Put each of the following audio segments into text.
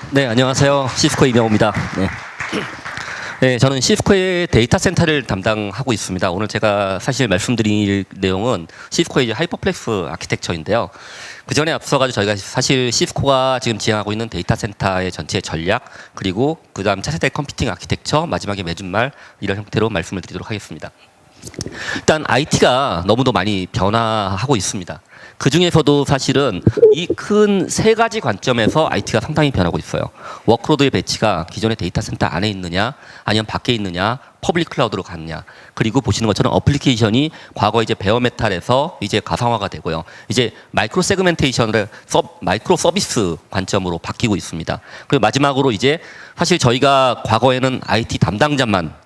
네, 안녕하세요. 시스코 이명호입니다. 네. 네, 저는 시스코의 데이터 센터를 담당하고 있습니다. 오늘 제가 사실 말씀드릴 내용은 시스코의 이제 하이퍼플렉스 아키텍처인데요. 그 전에 앞서가지고 저희가 사실 시스코가 지금 지향하고 있는 데이터 센터의 전체 전략, 그리고 그 다음 차세대 컴퓨팅 아키텍처, 마지막에 매준말 이런 형태로 말씀을 드리도록 하겠습니다. 일단 IT가 너무도 많이 변화하고 있습니다. 그 중에서도 사실은 이 큰 세 가지 관점에서 IT가 상당히 변하고 있어요. 워크로드의 배치가 기존의 데이터 센터 안에 있느냐, 아니면 밖에 있느냐, 퍼블릭 클라우드로 갔느냐. 그리고 보시는 것처럼 어플리케이션이 과거 이제 베어메탈에서 이제 가상화가 되고요. 이제 마이크로 세그멘테이션을 마이크로 서비스 관점으로 바뀌고 있습니다. 그리고 마지막으로 이제 사실 저희가 과거에는 IT 담당자만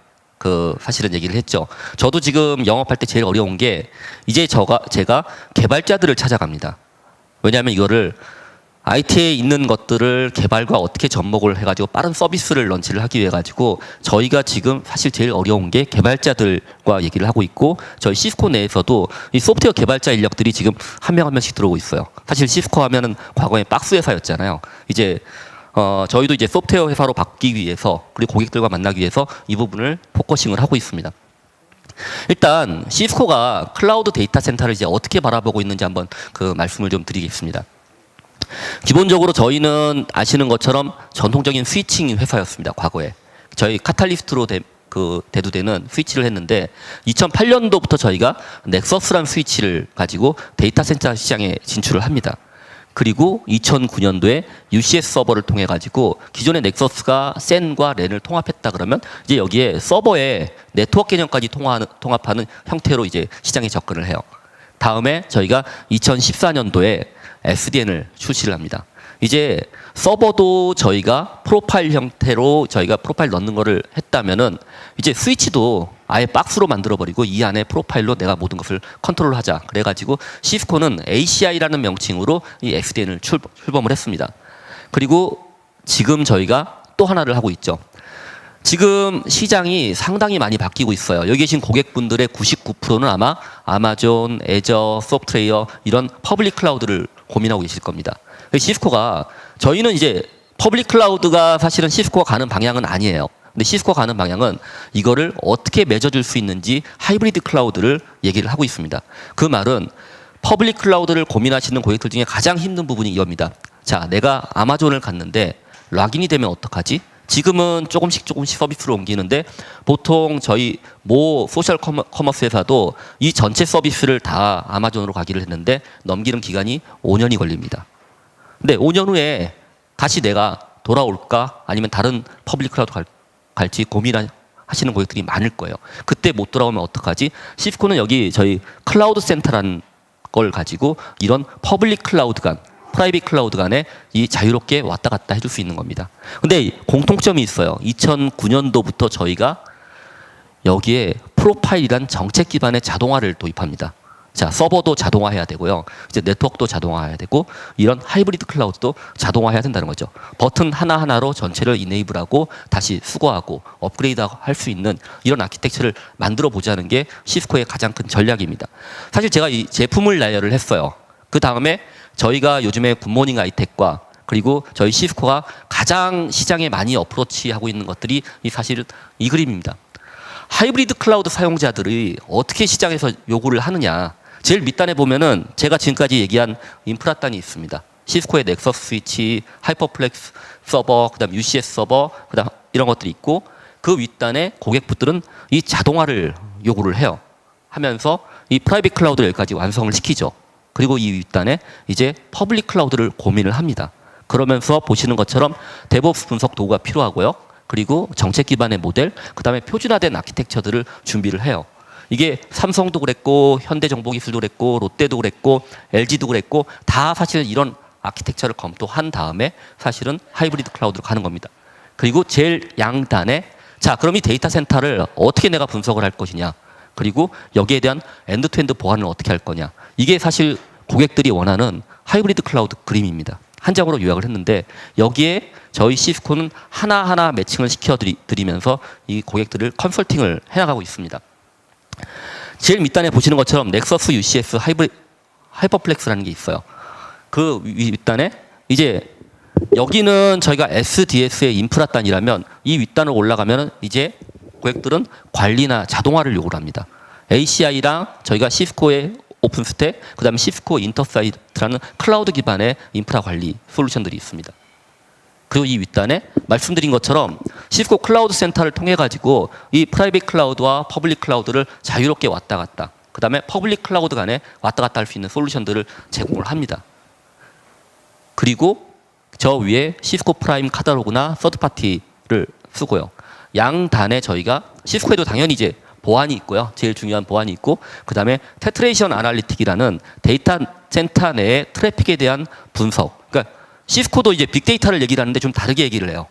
사실은 얘기를 했죠. 저도 지금 영업할 때 제일 어려운 게 이제 제가 개발자들을 찾아갑니다. 왜냐하면 이거를 IT에 있는 것들을 개발과 어떻게 접목을 해가지고 빠른 서비스를 런치를 하기 위해 가지고 저희가 지금 사실 제일 어려운 게 개발자들과 얘기를 하고 있고, 저희 시스코 내에서도 이 소프트웨어 개발자 인력들이 지금 한 명 한 명씩 들어오고 있어요. 사실 시스코 하면은 과거에 박스 회사였잖아요. 이제 저희도 이제 소프트웨어 회사로 바뀌기 위해서, 그리고 고객들과 만나기 위해서 이 부분을 포커싱을 하고 있습니다. 일단 시스코가 클라우드 데이터 센터를 이제 어떻게 바라보고 있는지 한번 말씀을 좀 드리겠습니다. 기본적으로 저희는 아시는 것처럼 전통적인 스위칭 회사였습니다. 과거에 저희 카탈리스트로 대두되는 스위치를 했는데 2008년도부터 저희가 넥서스란 스위치를 가지고 데이터 센터 시장에 진출을 합니다. 그리고 2009년도에 UCS 서버를 통해 가지고 기존의 넥서스가 샌과 랜을 통합했다 그러면 이제 여기에 서버에 네트워크 개념까지 통합하는 형태로 이제 시장에 접근을 해요. 다음에 저희가 2014년도에 SDN을 출시를 합니다. 이제 서버도 저희가 프로파일 형태로 저희가 프로파일 넣는 거를 했다면은 이제 스위치도 아예 박스로 만들어버리고 이 안에 프로파일로 내가 모든 것을 컨트롤하자. 그래가지고 시스코는 ACI라는 명칭으로 이 SDN을 출범을 했습니다. 그리고 지금 저희가 또 하나를 하고 있죠. 지금 시장이 상당히 많이 바뀌고 있어요. 여기 계신 고객분들의 99%는 아마 아마존, 애저, 소프트웨어 이런 퍼블릭 클라우드를 고민하고 계실 겁니다. 시스코가 저희는 이제 퍼블릭 클라우드가 사실은 시스코가 가는 방향은 아니에요. 근데 시스코가 가는 방향은 이거를 어떻게 맺어줄 수 있는지 하이브리드 클라우드를 얘기를 하고 있습니다. 그 말은 퍼블릭 클라우드를 고민하시는 고객들 중에 가장 힘든 부분이 이겁니다. 자, 내가 아마존을 갔는데 락인이 되면 어떡하지? 지금은 조금씩 서비스로 옮기는데 보통 저희 모 소셜 커머스 회사도 이 전체 서비스를 다 아마존으로 가기를 했는데 넘기는 기간이 5년이 걸립니다. 근데 5년 후에 다시 내가 돌아올까 아니면 다른 퍼블릭 클라우드 갈지 고민하시는 고객들이 많을 거예요. 그때 못 돌아오면 어떡하지? 시스코는 여기 저희 클라우드 센터라는 걸 가지고 이런 퍼블릭 클라우드 간 프라이빗 클라우드 간에 이 자유롭게 왔다 갔다 해줄 수 있는 겁니다. 근데 공통점이 있어요. 2009년도부터 저희가 여기에 프로파일이란 정책 기반의 자동화를 도입합니다. 자, 서버도 자동화해야 되고요. 이제 네트워크도 자동화해야 되고 이런 하이브리드 클라우드도 자동화해야 된다는 거죠. 버튼 하나하나로 전체를 이네이블하고 다시 수거하고 업그레이드 할 수 있는 이런 아키텍처를 만들어 보자는 게 시스코의 가장 큰 전략입니다. 사실 제가 이 제품을 나열을 했어요. 그 다음에 저희가 요즘에 굿모닝 아이텍과 그리고 저희 시스코가 가장 시장에 많이 어프로치하고 있는 것들이 사실 이 그림입니다. 하이브리드 클라우드 사용자들이 어떻게 시장에서 요구를 하느냐. 제일 밑단에 보면은 제가 지금까지 얘기한 인프라단이 있습니다. 시스코의 넥서스 스위치, 하이퍼플렉스 서버, 그다음 UCS 서버, 그다음 이런 것들이 있고 그 윗단에 고객분들은 이 자동화를 요구를 해요. 하면서 이 프라이빗 클라우드를 여기까지 완성을 시키죠. 그리고 이 윗단에 이제 퍼블릭 클라우드를 고민을 합니다. 그러면서 보시는 것처럼 데브옵스 분석 도구가 필요하고요. 그리고 정책 기반의 모델, 그 다음에 표준화된 아키텍처들을 준비를 해요. 이게 삼성도 그랬고, 현대정보기술도 그랬고, 롯데도 그랬고, LG도 그랬고, 다 사실 이런 아키텍처를 검토한 다음에 사실은 하이브리드 클라우드로 가는 겁니다. 그리고 제일 양단에 자, 그럼 이 데이터 센터를 어떻게 내가 분석을 할 것이냐. 그리고 여기에 대한 엔드투엔드 보안을 어떻게 할 거냐. 이게 사실 고객들이 원하는 하이브리드 클라우드 그림입니다. 한 장으로 요약을 했는데 여기에 저희 시스코는 하나하나 매칭을 시켜드리면서 이 고객들을 컨설팅을 해나가고 있습니다. 제일 밑단에 보시는 것처럼 넥서스 UCS 하이퍼플렉스라는 게 있어요. 그 윗단에 이제 여기는 저희가 SDS의 인프라 단이라면 이 윗단을 올라가면 이제 고객들은 관리나 자동화를 요구를 합니다. ACI랑 저희가 시스코의 오픈스택, 그다음에 시스코 인터사이트라는 클라우드 기반의 인프라 관리 솔루션들이 있습니다. 그리고 이 윗단에 말씀드린 것처럼 시스코 클라우드 센터를 통해 가지고 이 프라이빗 클라우드와 퍼블릭 클라우드를 자유롭게 왔다 갔다, 그다음에 퍼블릭 클라우드 간에 왔다 갔다 할 수 있는 솔루션들을 제공을 합니다. 그리고 저 위에 시스코 프라임 카탈로그나 서드파티를 쓰고요. 양 단에 저희가 시스코에도 당연히 이제 보안이 있고요. 제일 중요한 보안이 있고, 그다음에 테트레이션 아날리틱이라는 데이터 센터 내의 트래픽에 대한 분석. 그러니까 시스코도 이제 빅데이터를 얘기를 하는데 좀 다르게 얘기를 해요.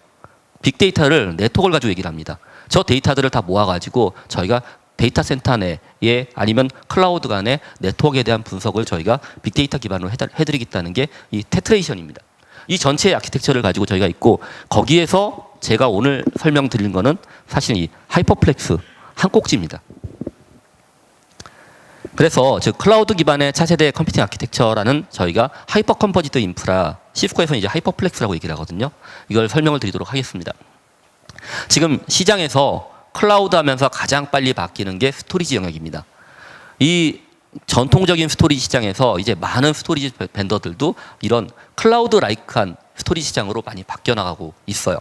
빅데이터를 네트워크를 가지고 얘기를 합니다. 저 데이터들을 다 모아가지고 저희가 데이터 센터 내에 아니면 클라우드 간의 네트워크에 대한 분석을 저희가 빅데이터 기반으로 해드리겠다는 게 이 테트레이션입니다. 이 전체 아키텍처를 가지고 저희가 있고, 거기에서 제가 오늘 설명드린 거는 사실 이 하이퍼플렉스 한 꼭지입니다. 그래서 즉 클라우드 기반의 차세대 컴퓨팅 아키텍처라는 저희가 하이퍼 컨버지드 인프라, 시스코에서는 이제 하이퍼플렉스라고 얘기를 하거든요. 이걸 설명을 드리도록 하겠습니다. 지금 시장에서 클라우드 하면서 가장 빨리 바뀌는 게 스토리지 영역입니다. 이 전통적인 스토리지 시장에서 이제 많은 스토리지 벤더들도 이런 클라우드 라이크한 스토리지 시장으로 많이 바뀌어 나가고 있어요.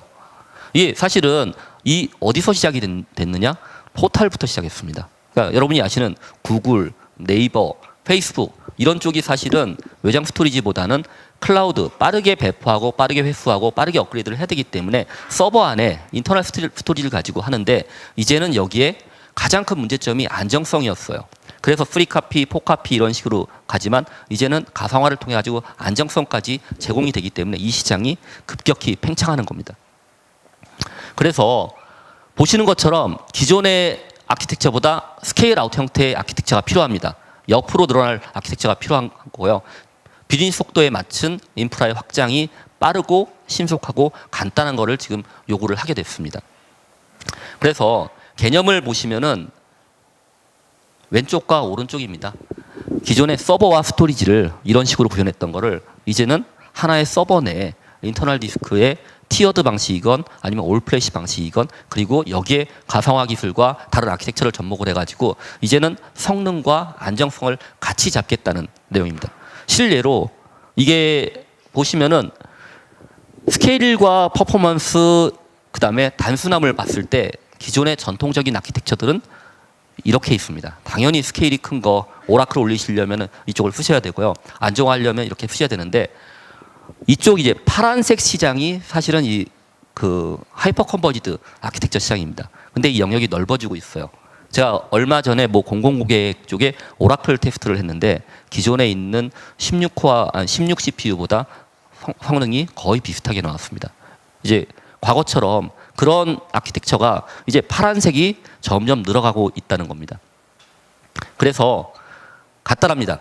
이게 사실은 이 어디서 시작이 됐느냐? 포탈부터 시작했습니다. 그러니까 여러분이 아시는 구글, 네이버, 페이스북 이런 쪽이 사실은 외장 스토리지보다는 클라우드 빠르게 배포하고 빠르게 회수하고 빠르게 업그레이드를 해야 되기 때문에 서버 안에 인터널 스토리지를 가지고 하는데, 이제는 여기에 가장 큰 문제점이 안정성이었어요. 그래서 3카피, 4카피 이런 식으로 가지만 이제는 가상화를 통해 가지고 안정성까지 제공이 되기 때문에 이 시장이 급격히 팽창하는 겁니다. 그래서 보시는 것처럼 기존의 아키텍처보다 스케일 아웃 형태의 아키텍처가 필요합니다. 옆으로 늘어날 아키텍처가 필요한 거고요. 비즈니스 속도에 맞춘 인프라의 확장이 빠르고 신속하고 간단한 거를 지금 요구를 하게 됐습니다. 그래서 개념을 보시면은 왼쪽과 오른쪽입니다. 기존의 서버와 스토리지를 이런 식으로 구현했던 거를 이제는 하나의 서버 내에 인터널 디스크의 티어드 방식이건 아니면 올플래시 방식이건, 그리고 여기에 가상화 기술과 다른 아키텍처를 접목을 해가지고 이제는 성능과 안정성을 같이 잡겠다는 내용입니다. 실례로 이게 보시면은 스케일과 퍼포먼스 그다음에 단순함을 봤을 때 기존의 전통적인 아키텍처들은 이렇게 있습니다. 당연히 스케일이 큰 거 오라클 올리시려면 이쪽을 쓰셔야 되고요. 안정화하려면 이렇게 쓰셔야 되는데, 이쪽 이제 파란색 시장이 사실은 이 그 하이퍼 컨버지드 아키텍처 시장입니다. 근데 이 영역이 넓어지고 있어요. 제가 얼마 전에 뭐 공공고객 쪽에 오라클 테스트를 했는데 기존에 있는 16코어, 16 CPU보다 성능이 거의 비슷하게 나왔습니다. 이제 과거처럼 그런 아키텍처가 이제 파란색이 점점 늘어가고 있다는 겁니다. 그래서 간단합니다.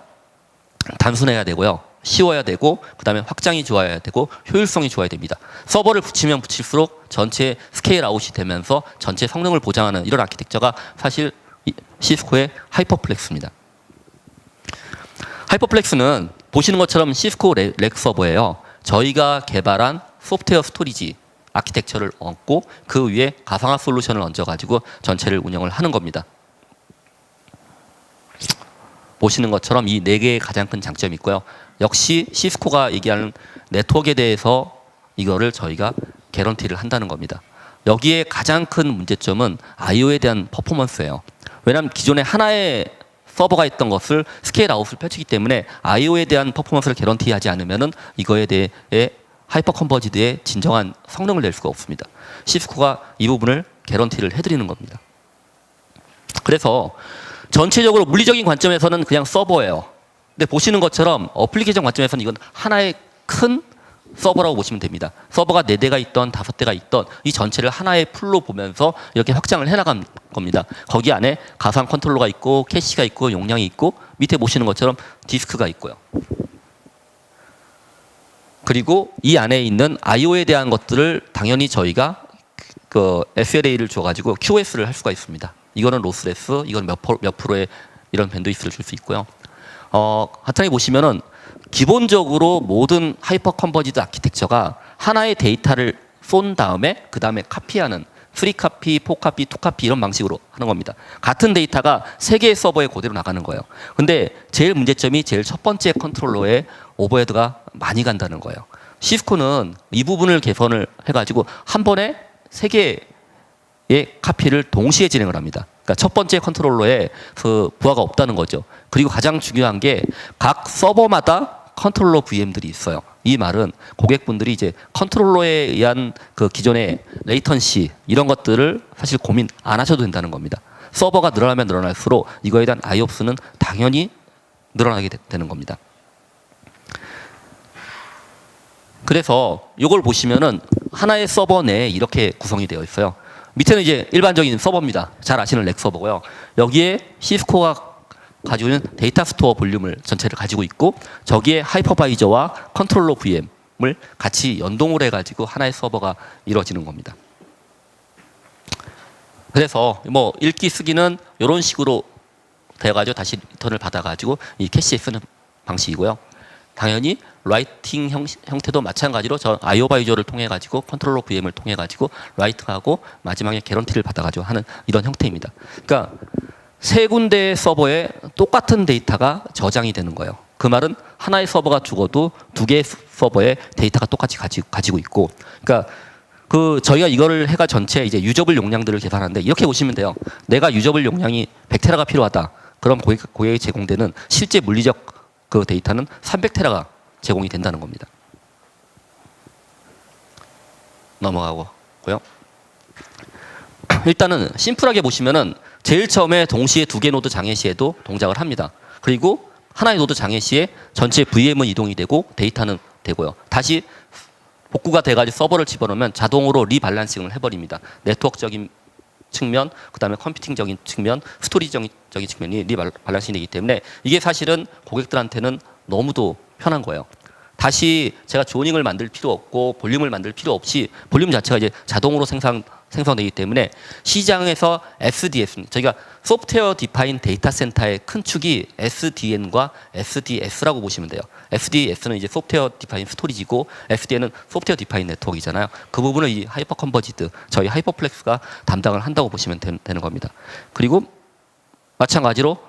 단순해야 되고요. 쉬워야 되고, 그 다음에 확장이 좋아야 되고, 효율성이 좋아야 됩니다. 서버를 붙이면 붙일수록 전체 스케일 아웃이 되면서 전체 성능을 보장하는 이런 아키텍처가 사실 시스코의 하이퍼플렉스입니다. 하이퍼플렉스는 보시는 것처럼 시스코 렉 서버예요. 저희가 개발한 소프트웨어 스토리지 아키텍처를 얹고 그 위에 가상화 솔루션을 얹어가지고 전체를 운영을 하는 겁니다. 보시는 것처럼 이 4개의 가장 큰 장점이 있고요. 역시 시스코가 얘기하는 네트워크에 대해서 이거를 저희가 개런티를 한다는 겁니다. 여기에 가장 큰 문제점은 I/O에 대한 퍼포먼스예요. 왜냐하면 기존에 하나의 서버가 있던 것을 스케일 아웃을 펼치기 때문에 I/O에 대한 퍼포먼스를 개런티하지 않으면은 이거에 대해 하이퍼 컨버지드의 진정한 성능을 낼 수가 없습니다. 시스코가 이 부분을 개런티를 해드리는 겁니다. 그래서 전체적으로 물리적인 관점에서는 그냥 서버예요. 근데 보시는 것처럼 어플리케이션 관점에서는 이건 하나의 큰 서버라고 보시면 됩니다. 서버가 4대가 있던 5대가 있던 이 전체를 하나의 풀로 보면서 이렇게 확장을 해나간 겁니다. 거기 안에 가상 컨트롤러가 있고 캐시가 있고 용량이 있고 밑에 보시는 것처럼 디스크가 있고요. 그리고 이 안에 있는 I/O에 대한 것들을 당연히 저희가 그 SLA를 줘가지고 QoS를 할 수가 있습니다. 이거는 로스레스, 이건 몇 프로의 이런 밴드위스를 줄 수 있고요. 간단히 보시면은 기본적으로 모든 하이퍼 컨버지드 아키텍처가 하나의 데이터를 쏜 다음에 그 다음에 카피하는 3카피, 4카피, 2카피 이런 방식으로 하는 겁니다. 같은 데이터가 3개의 서버에 그대로 나가는 거예요. 근데 제일 문제점이 제일 첫 번째 컨트롤러에 오버헤드가 많이 간다는 거예요. 시스코는 이 부분을 개선을 해가지고 한 번에 3개의 카피를 동시에 진행을 합니다. 그러니까 첫 번째 컨트롤러에 그 부하가 없다는 거죠. 그리고 가장 중요한 게 각 서버마다 컨트롤러 VM들이 있어요. 이 말은 고객분들이 이제 컨트롤러에 의한 그 기존의 레이턴시 이런 것들을 사실 고민 안 하셔도 된다는 겁니다. 서버가 늘어나면 늘어날수록 이거에 대한 IOPS는 당연히 늘어나게 되는 겁니다. 그래서 이걸 보시면은 하나의 서버 내에 이렇게 구성이 되어 있어요. 밑에는 이제 일반적인 서버입니다. 잘 아시는 렉 서버고요. 여기에 시스코가 가지고 있는 데이터 스토어 볼륨을 전체를 가지고 있고 저기에 하이퍼바이저와 컨트롤러 VM을 같이 연동을 해가지고 하나의 서버가 이루어지는 겁니다. 그래서 뭐 읽기 쓰기는 이런 식으로 돼가지고 다시 리턴을 받아가지고 이 캐시에 쓰는 방식이고요. 당연히 라이팅 형태도 마찬가지로 저 아이오바이저를 통해 가지고 컨트롤러 VM을 통해 가지고 라이트하고 마지막에 개런티를 받아가지고 하는 이런 형태입니다. 그러니까 세 군데의 서버에 똑같은 데이터가 저장이 되는 거예요. 그 말은 하나의 서버가 죽어도 두 개의 서버에 데이터가 똑같이 가지고 있고, 그러니까 그 저희가 이거를 해가 전체 이제 유저블 용량들을 계산하는데 이렇게 보시면 돼요. 내가 유저블 용량이 100테라가 필요하다. 그럼 고객에 제공되는 실제 물리적 그 데이터는 300테라가 제공이 된다는 겁니다. 넘어가고요. 일단은 심플하게 보시면은 제일 처음에 동시에 두 개 노드 장애 시에도 동작을 합니다. 그리고 하나의 노드 장애 시에 전체 VM은 이동이 되고 데이터는 되고요. 다시 복구가 돼가지고 서버를 집어넣으면 자동으로 리밸런싱을 해버립니다. 네트워크적인 측면, 그 다음에 컴퓨팅적인 측면, 스토리적인 측면이 리밸런싱이 되기 때문에 이게 사실은 고객들한테는 너무도 편한 거예요. 다시 제가 조닝을 만들 필요 없고 볼륨을 만들 필요 없이 볼륨 자체가 이제 자동으로 생성되기 때문에 시장에서 SDS, 저희가 소프트웨어 디파인 데이터 센터의 큰 축이 SDN과 SDS라고 보시면 돼요. SDS는 이제 소프트웨어 디파인 스토리지고 SDN은 소프트웨어 디파인 네트워크이잖아요. 그 부분을 이 하이퍼 컨버지드, 저희 하이퍼플렉스가 담당을 한다고 보시면 되는 겁니다. 그리고 마찬가지로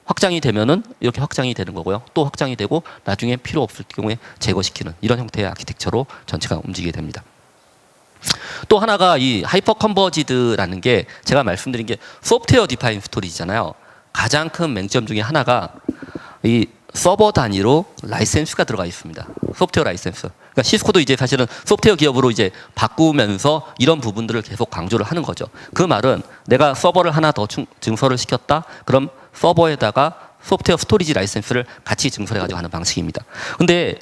확장이 되면은 이렇게 확장이 되는 거고요. 또 확장이 되고 나중에 필요 없을 경우에 제거시키는 이런 형태의 아키텍처로 전체가 움직이게 됩니다. 또 하나가 이 하이퍼 컨버지드라는 게 제가 말씀드린 게 소프트웨어 디파인 스토리지잖아요. 가장 큰 맹점 중에 하나가 이 서버 단위로 라이센스가 들어가 있습니다. 소프트웨어 라이센스. 그러니까 시스코도 이제 사실은 소프트웨어 기업으로 이제 바꾸면서 이런 부분들을 계속 강조를 하는 거죠. 그 말은 내가 서버를 하나 더 증설을 시켰다. 그럼 서버에다가 소프트웨어 스토리지 라이센스를 같이 증설해가지고 하는 방식입니다. 근데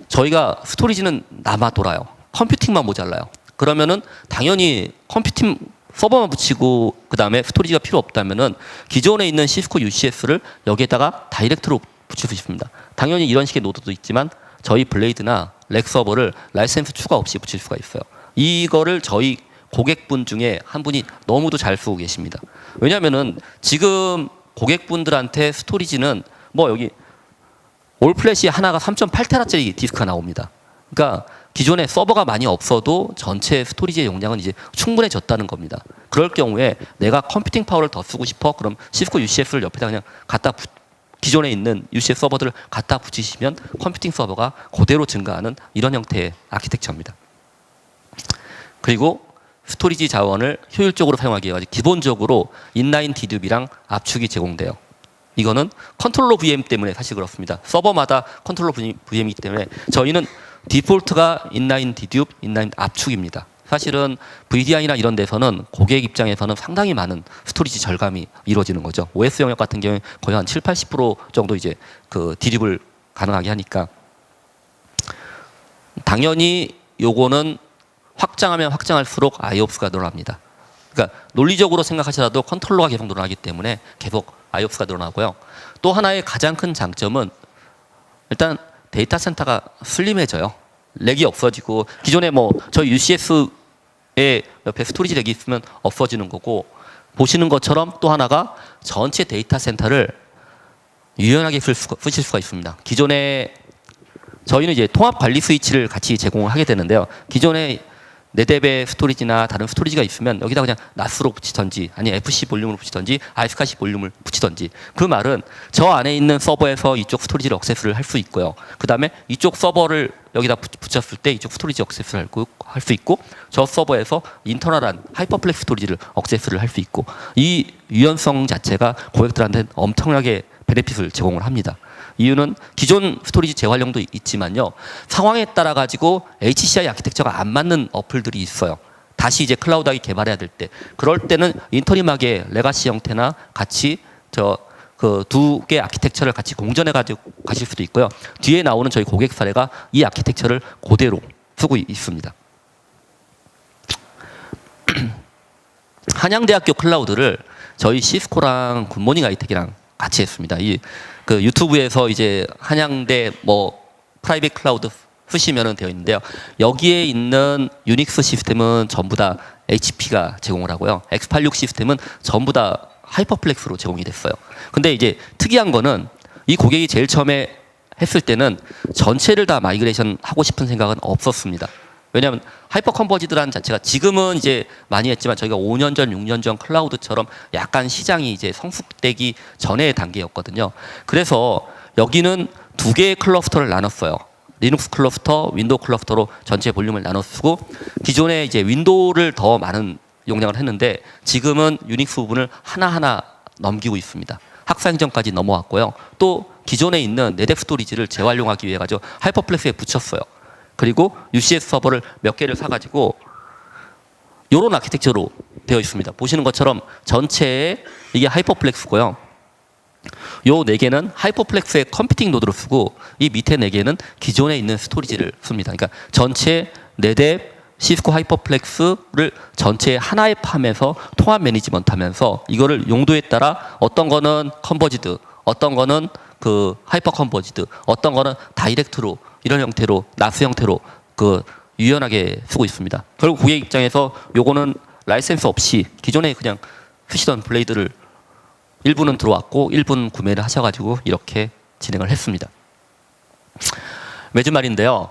저희가 스토리지는 남아 돌아요. 컴퓨팅만 모자라요. 그러면은 당연히 컴퓨팅 서버만 붙이고 그 다음에 스토리지가 필요 없다면은 기존에 있는 시스코 UCS를 여기에다가 다이렉트로 붙일 수 있습니다. 당연히 이런 식의 노드도 있지만 저희 블레이드나 렉 서버를 라이센스 추가 없이 붙일 수가 있어요. 이거를 저희 고객분 중에 한 분이 너무도 잘 쓰고 계십니다. 왜냐면은 지금 고객분들한테 스토리지는 뭐 여기 올플래시 하나가 3.8테라짜리 디스크가 나옵니다. 그러니까 기존에 서버가 많이 없어도 전체 스토리지의 용량은 이제 충분해졌다는 겁니다. 그럴 경우에 내가 컴퓨팅 파워를 더 쓰고 싶어? 그럼 시스코 UCS를 옆에다 그냥 기존에 있는 UCS 서버들을 갖다 붙이시면 컴퓨팅 서버가 그대로 증가하는 이런 형태의 아키텍처입니다. 그리고 스토리지 자원을 효율적으로 사용하기 위해 기본적으로 인라인 디듀비랑 압축이 제공돼요. 이거는 컨트롤러 VM 때문에 사실 그렇습니다. 서버마다 컨트롤러 VM이기 때문에 저희는 디폴트가 인라인 디듀, 인라인 압축입니다. 사실은 VDI나 이런 데서는 고객 입장에서는 상당히 많은 스토리지 절감이 이루어지는 거죠. OS 영역 같은 경우에 거의 한 70~80% 정도 이제 그 디립을 가능하게 하니까 당연히 요거는 확장하면 확장할수록 IOPS가 늘어납니다. 그러니까 논리적으로 생각하시더라도 컨트롤러가 계속 늘어나기 때문에 계속 IOPS가 늘어나고요. 또 하나의 가장 큰 장점은 일단 데이터 센터가 슬림해져요. 렉이 없어지고 기존에 뭐 저희 UCS에 옆에 스토리지 렉이 있으면 없어지는 거고 보시는 것처럼 또 하나가 전체 데이터 센터를 유연하게 쓰실 수가 있습니다. 기존에 저희는 이제 통합 관리 스위치를 같이 제공을 하게 되는데요. 기존에 네뎁의 스토리지나 다른 스토리지가 있으면 여기다 그냥 NAS로 붙이던지 아니면 FC 볼륨으로 붙이던지 RSCAC 볼륨을 붙이던지, 그 말은 저 안에 있는 서버에서 이쪽 스토리지를 액세스를 할 수 있고요. 그 다음에 이쪽 서버를 여기다 붙였을 때 이쪽 스토리지 액세스를 할 수 있고, 저 서버에서 인터널한 하이퍼플렉스 스토리지를 액세스를 할 수 있고, 이 유연성 자체가 고객들한테 엄청나게 베네핏을 제공을 합니다. 이유는 기존 스토리지 재활용도 있지만요, 상황에 따라 가지고 HCI 아키텍처가 안 맞는 어플들이 있어요. 다시 이제 클라우드하게 개발해야 될 때, 그럴 때는 인터림하게 레가시 형태나 같이 그 두 개 아키텍처를 같이 공전해 가지고 가실 수도 있고요. 뒤에 나오는 저희 고객 사례가 이 아키텍처를 그대로 쓰고 있습니다. 한양대학교 클라우드를 저희 시스코랑 굿모닝 아이텍이랑 같이 했습니다. 그 유튜브에서 이제 한양대 뭐 프라이빗 클라우드 쓰시면 되어 있는데요. 여기에 있는 유닉스 시스템은 전부 다 HP가 제공을 하고요. x86 시스템은 전부 다 하이퍼플렉스로 제공이 됐어요. 근데 이제 특이한 거는 이 고객이 제일 처음에 했을 때는 전체를 다 마이그레이션 하고 싶은 생각은 없었습니다. 왜냐하면 하이퍼 컨버지드라는 자체가 지금은 이제 많이 했지만 저희가 5년 전, 6년 전 클라우드처럼 약간 시장이 이제 성숙되기 전의 단계였거든요. 그래서 여기는 두 개의 클러스터를 나눴어요. 리눅스 클러스터, 윈도우 클러스터로 전체 볼륨을 나눠 쓰고, 기존에 이제 윈도우를 더 많은 용량을 했는데 지금은 유닉스 부분을 하나하나 넘기고 있습니다. 학사 행정까지 넘어왔고요. 또 기존에 있는 네뎁 스토리지를 재활용하기 위해 가지고 하이퍼플렉스에 붙였어요. 그리고 UCS 서버를 몇 개를 사가지고 이런 아키텍처로 되어 있습니다. 보시는 것처럼 전체에 이게 하이퍼플렉스고요. 요 네 개는 하이퍼플렉스의 컴퓨팅 노드를 쓰고, 이 밑에 네 개는 기존에 있는 스토리지를 씁니다. 그러니까 전체 네뎁 시스코 하이퍼플렉스를 전체 하나의 팜에서 통합 매니지먼트 하면서 이거를 용도에 따라 어떤 거는 컨버지드, 어떤 거는 그 하이퍼 컨버지드, 어떤 거는 다이렉트로 이런 형태로 나스 형태로 그 유연하게 쓰고 있습니다. 결국 고객 입장에서 요거는 라이센스 없이 기존에 그냥 쓰시던 블레이드를 일부는 들어왔고 일부는 구매를 하셔가지고 이렇게 진행을 했습니다. 매주 말인데요.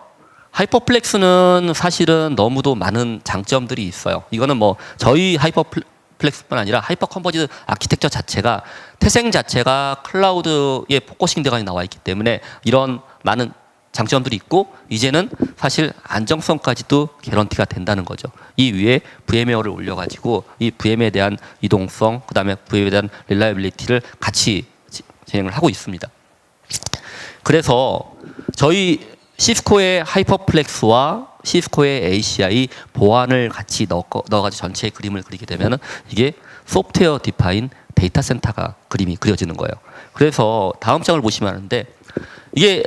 하이퍼플렉스는 사실은 너무도 많은 장점들이 있어요. 이거는 뭐 저희 하이퍼플렉스뿐 아니라 하이퍼 컨버지드 아키텍처 자체가 태생 자체가 클라우드에 포커싱 돼가 나와 있기 때문에 이런 많은 장점들이 있고, 이제는 사실 안정성까지도 개런티가 된다는 거죠. 이 위에 VMware를 올려가지고 이 VM에 대한 이동성, 그 다음에 VM에 대한 릴라이빌리티를 같이 진행을 하고 있습니다. 그래서 저희 시스코의 하이퍼플렉스와 시스코의 ACI 보안을 같이 넣어가지고 전체의 그림을 그리게 되면 이게 소프트웨어 디파인 데이터 센터가 그림이 그려지는 거예요. 그래서 다음 장을 보시면 하는데, 이게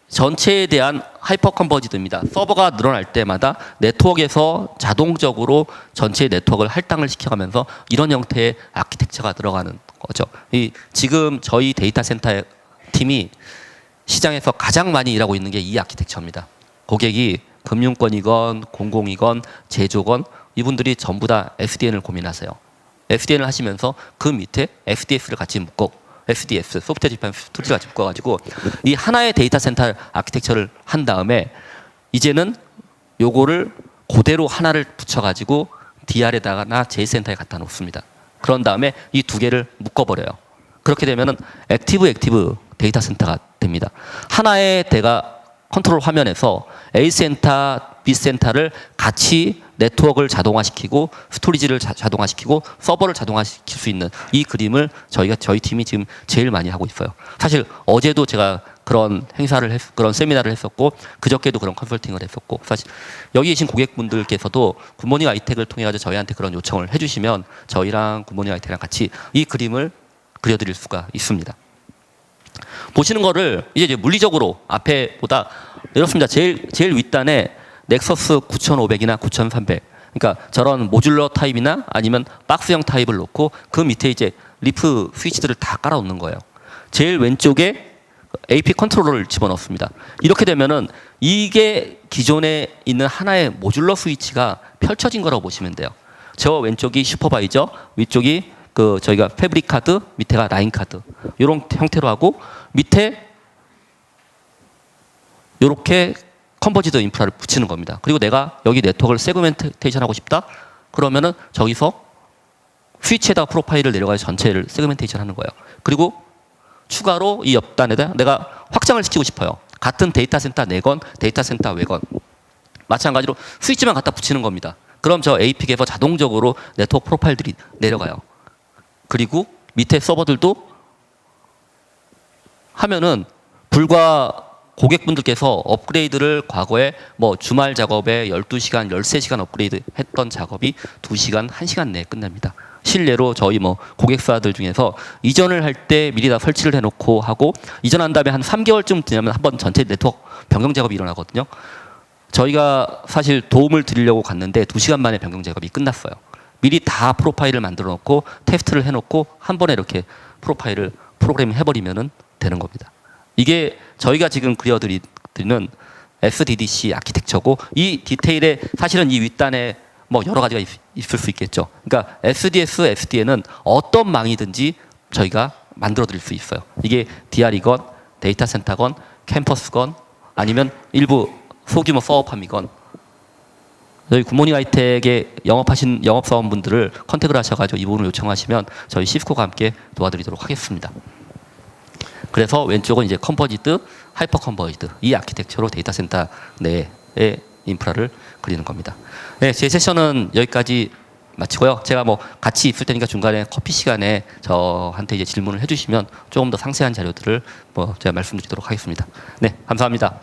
전체에 대한 하이퍼 컨버지드입니다. 서버가 늘어날 때마다 네트워크에서 자동적으로 전체 네트워크를 할당을 시켜가면서 이런 형태의 아키텍처가 들어가는 거죠. 지금 저희 데이터 센터 팀이 시장에서 가장 많이 일하고 있는 게 이 아키텍처입니다. 고객이 금융권이건 공공이건 제조건 이분들이 전부 다 SDN을 고민하세요. SDN을 하시면서 그 밑에 SDS를 같이 묶어, SDS, 소프트웨어 디파인 스토리지 같이 묶어가지고 이 하나의 데이터 센터 아키텍처를 한 다음에 이제는 요거를 그대로 하나를 붙여가지고 DR에다가나 J센터에 갖다 놓습니다. 그런 다음에 이 두 개를 묶어버려요. 그렇게 되면은 액티브 데이터 센터가 됩니다. 하나의 대가 컨트롤 화면에서 A 센터, B 센터를 같이 네트워크를 자동화시키고 스토리지를 자동화시키고 서버를 자동화시킬 수 있는 이 그림을 저희 팀이 지금 제일 많이 하고 있어요. 사실 어제도 제가 그런 그런 세미나를 했었고, 그저께도 그런 컨설팅을 했었고, 사실 여기 계신 고객분들께서도 굿모닝 아이텍을 통해 가지고 저희한테 그런 요청을 해주시면 저희랑 굿모닝 아이텍이랑 같이 이 그림을 그려드릴 수가 있습니다. 보시는 거를 이제 물리적으로 앞에보다 이렇습니다. 제일 윗단에 넥서스 9500이나 9300, 그러니까 저런 모듈러 타입이나 아니면 박스형 타입을 놓고 그 밑에 이제 리프 스위치들을 다 깔아놓는 거예요. 제일 왼쪽에 AP 컨트롤러를 집어넣습니다. 이렇게 되면은 이게 기존에 있는 하나의 모듈러 스위치가 펼쳐진 거라고 보시면 돼요. 저 왼쪽이 슈퍼바이저, 위쪽이 그 저희가 패브릭 카드, 밑에가 라인 카드, 이런 형태로 하고 밑에 이렇게 컨버지드 인프라를 붙이는 겁니다. 그리고 내가 여기 네트워크를 세그멘테이션 하고 싶다? 그러면은 저기서 스위치에다가 프로파일을 내려가서 전체를 세그멘테이션 하는 거예요. 그리고 추가로 이 옆단에다 내가 확장을 시키고 싶어요. 같은 데이터 센터 내건 데이터 센터 외건 마찬가지로 스위치만 갖다 붙이는 겁니다. 그럼 저 AP에서 자동적으로 네트워크 프로파일들이 내려가요. 그리고 밑에 서버들도 하면은 불과 고객분들께서 업그레이드를 과거에 뭐 주말 작업에 12시간, 13시간 업그레이드 했던 작업이 2시간, 1시간 내에 끝납니다. 실례로 저희 뭐 고객사들 중에서 이전을 할 때 미리 다 설치를 해놓고 하고 이전한 다음에 한 3개월쯤 지나면 한번 전체 네트워크 변경 작업이 일어나거든요. 저희가 사실 도움을 드리려고 갔는데 2시간 만에 변경 작업이 끝났어요. 미리 다 프로파일을 만들어 놓고 테스트를 해놓고 한 번에 이렇게 프로파일을 프로그래밍 해버리면 되는 겁니다. 이게 저희가 지금 그려드리는 SDDC 아키텍처고 이 디테일에 사실은 이 윗단에 뭐 여러 가지가 있을 수 있겠죠. 그러니까 SDS, SDN은 어떤 망이든지 저희가 만들어 드릴 수 있어요. 이게 DR이건 데이터 센터건 캠퍼스건 아니면 일부 소규모 서버팜이건 저희 굿모닝 하이텍에 영업하신 영업사원분들을 컨택을 하셔가지고 이 부분을 요청하시면 저희 시스코가 함께 도와드리도록 하겠습니다. 그래서 왼쪽은 이제 컨버지드, 하이퍼 컨버지드 이 아키텍처로 데이터 센터 내의 인프라를 그리는 겁니다. 네, 제 세션은 여기까지 마치고요. 제가 뭐 같이 있을 테니까 중간에 커피 시간에 저한테 이제 질문을 해주시면 조금 더 상세한 자료들을 뭐 제가 말씀드리도록 하겠습니다. 네, 감사합니다.